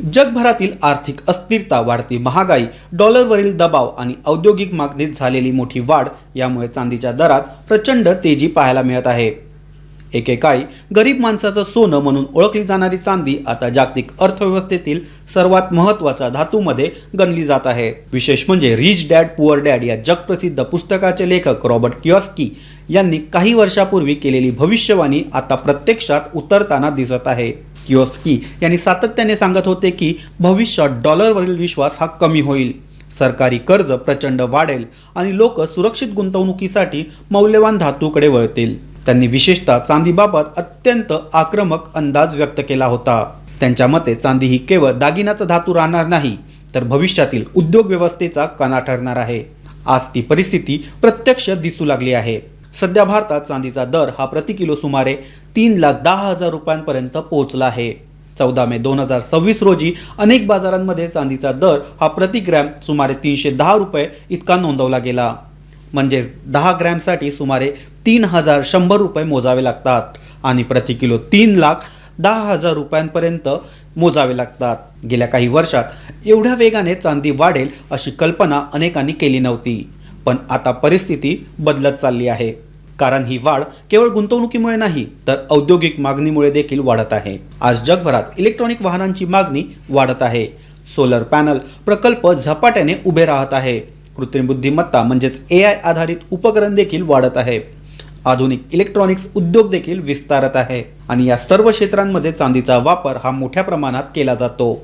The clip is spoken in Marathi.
जगभरातील आर्थिक अस्थिरता, वाढती महागाई, डॉलरवरील दबाव आणि औद्योगिक मागणीत झालेली मोठी वाढ यामुळे चांदीच्या दरात प्रचंड तेजी पाहायला मिळत आहे। एकेकाळी गरीब माणसाचं सोनं म्हणून ओळखली जाणारी चांदी आता जागतिक अर्थव्यवस्थेतील सर्वात महत्त्वाच्या धातूमध्ये गणली जात आहे। विशेष म्हणजे रिच डॅड पुअर डॅड या जगप्रसिद्ध पुस्तकाचे लेखक रॉबर्ट कियोसाकी यांनी काही वर्षापूर्वी केलेली भविष्यवाणी आता प्रत्यक्षात उतरताना दिसत आहे। कियोसाकी यांनी सातत्याने सांगत होते की भविष्यात डॉलरवरील विश्वास हा कमी होईल, सरकारी कर्ज प्रचंड वाढेल आणि लोक सुरक्षित गुंतवणुकीसाठी मौल्यवान धातूकडे वळतील। त्यांनी विशेषतः चांदीबाबत अत्यंत आक्रमक अंदाज व्यक्त केला होता। त्यांच्या मते चांदी ही केवळ दागिन्याचा धातू राहणार नाही, तर भविष्यातील उद्योग व्यवस्थेचा कणा ठरणार आहे। आज ती परिस्थिती प्रत्यक्ष दिसू लागली आहे। सध्या भारतात चांदीचा दर हा प्रति किलो सुमारे 3,10,000 रुपयांपर्यंत पोहोचला आहे। 14 मे 2026 रोजी अनेक बाजारांमध्ये चांदीचा दर हा प्रति ग्रॅम सुमारे 310 रुपये इतका नोंदवला गेला। म्हणजे 10 ग्रॅमसाठी सुमारे 3,100 रुपये मोजावे लागतात आणि प्रति किलो 3,10,000 रुपयांपर्यंत मोजावे लागतात। गेल्या काही वर्षात एवढ्या वेगाने चांदी वाढेल अशी कल्पना अनेकांनी केली नव्हती, पण आता परिस्थिती बदलत चालली आहे। कारण ही वाढ केवळ गुंतवणुकीमुळे नाही, तर औद्योगिक मागणीमुळे देखील वाढत आहे। आज जगभरात इलेक्ट्रॉनिक वाहनांची मागणी वाढत आहे। सोलर पॅनल प्रकल्प झपाट्याने उभे राहत आहे। कृत्रिम बुद्धिमत्ता म्हणजेच AI आधारित उपकरण देखील वाढत आहे। आधुनिक इलेक्ट्रॉनिक्स उद्योग देखील विस्तारत आहे आणि या सर्व क्षेत्रांमध्ये चांदीचा वापर हा मोठ्या प्रमाणात केला जातो।